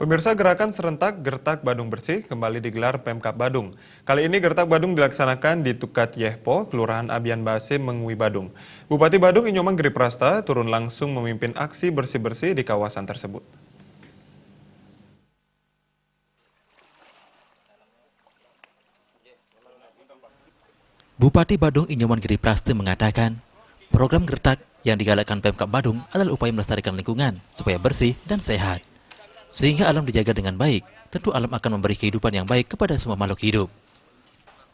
Pemirsa, gerakan serentak Gertak Badung Bersih kembali digelar Pemkab Badung. Kali ini Gertak Badung dilaksanakan di Tukat Yehpo, Kelurahan Abian Base, Mengui, Badung. Bupati Badung Inyoman Geriprasta turun langsung memimpin aksi bersih-bersih di kawasan tersebut. Bupati Badung Inyoman Geriprasta mengatakan, program Gertak yang digalakkan Pemkab Badung adalah upaya melestarikan lingkungan supaya bersih dan sehat. Sehingga alam dijaga dengan baik, tentu alam akan memberi kehidupan yang baik kepada semua makhluk hidup.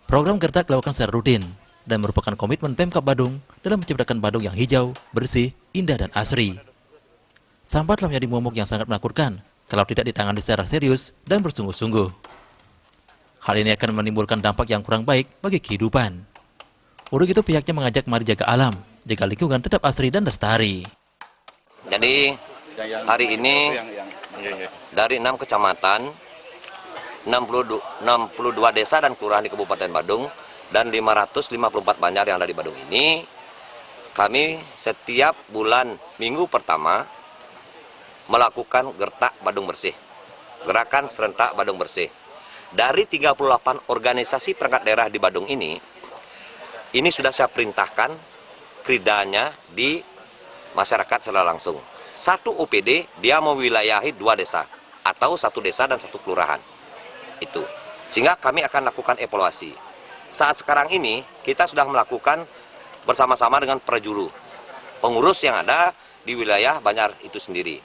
Program Gertak dilakukan secara rutin dan merupakan komitmen Pemkab Badung dalam menciptakan Badung yang hijau, bersih, indah, dan asri. Sampah telah menjadi momok yang sangat menakutkan kalau tidak ditangani secara serius dan bersungguh-sungguh. Hal ini akan menimbulkan dampak yang kurang baik bagi kehidupan. Untuk itu pihaknya mengajak mari jaga alam, jaga lingkungan tetap asri dan lestari. Jadi hari ini dari 6 kecamatan, 62 desa dan kelurahan di Kabupaten Badung, dan 554 banjar yang ada di Badung ini, kami setiap bulan minggu pertama melakukan Gertak Badung Bersih, gerakan serentak Badung Bersih. Dari 38 organisasi perangkat daerah di Badung ini sudah saya perintahkan kridanya di masyarakat secara langsung. Satu OPD dia mewilayahi 2 desa atau 1 desa dan 1 kelurahan itu, sehingga kami akan lakukan evaluasi. Saat sekarang ini kita sudah melakukan bersama-sama dengan prajuru pengurus yang ada di wilayah Banjar itu sendiri.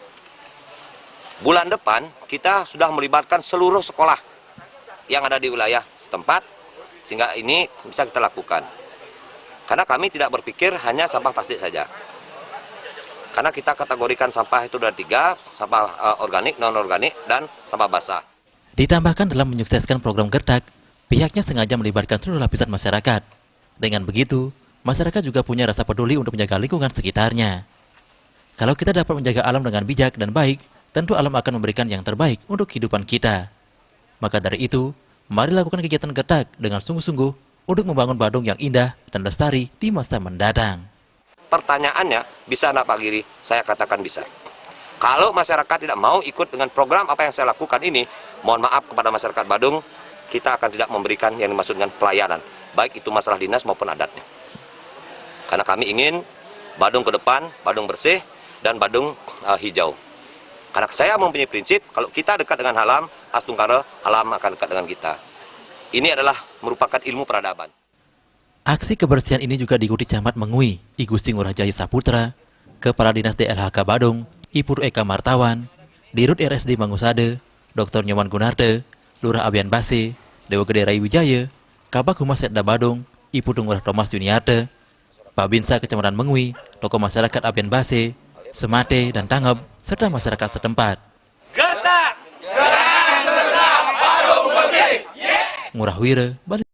Bulan depan kita sudah melibatkan seluruh sekolah yang ada di wilayah setempat, sehingga ini bisa kita lakukan karena kami tidak berpikir hanya sampah plastik saja. Karena kita kategorikan sampah itu ada 3, sampah organik, non-organik, dan sampah basah. Ditambahkan dalam menyukseskan program Gertak, pihaknya sengaja melibatkan seluruh lapisan masyarakat. Dengan begitu, masyarakat juga punya rasa peduli untuk menjaga lingkungan sekitarnya. Kalau kita dapat menjaga alam dengan bijak dan baik, tentu alam akan memberikan yang terbaik untuk kehidupan kita. Maka dari itu, mari lakukan kegiatan Gertak dengan sungguh-sungguh untuk membangun Badung yang indah dan lestari di masa mendatang. Pertanyaannya, bisa enggak Pak Giri? Saya katakan bisa. Kalau masyarakat tidak mau ikut dengan program apa yang saya lakukan ini, mohon maaf kepada masyarakat Badung, kita akan tidak memberikan yang dimaksud dengan pelayanan, baik itu masalah dinas maupun adatnya. Karena kami ingin Badung ke depan, Badung bersih, dan Badung hijau. Karena saya mempunyai prinsip, kalau kita dekat dengan alam, astungkara, alam akan dekat dengan kita. Ini adalah merupakan ilmu peradaban. Aksi kebersihan ini juga diikuti Camat Mengui, I Gusti Ngurah Jaya Saputra, Kepala Dinas DLHK Badung, Ibu Eka Martawan, Dirut RSD Mangusade, Dr. Nyoman Gunarte, Lurah Abian Base, Dewa Gede Rai Wijaya, Kabak Humas Setda Badung, Ibu Ngurah Thomas Yuniarte, Pak Binsa Kecamatan Mengui, tokoh masyarakat Abian Base, Semate dan Tangep, serta masyarakat setempat. Gertak! Gerakan serentak Badung Bersih! Ngurah Wire, Bali.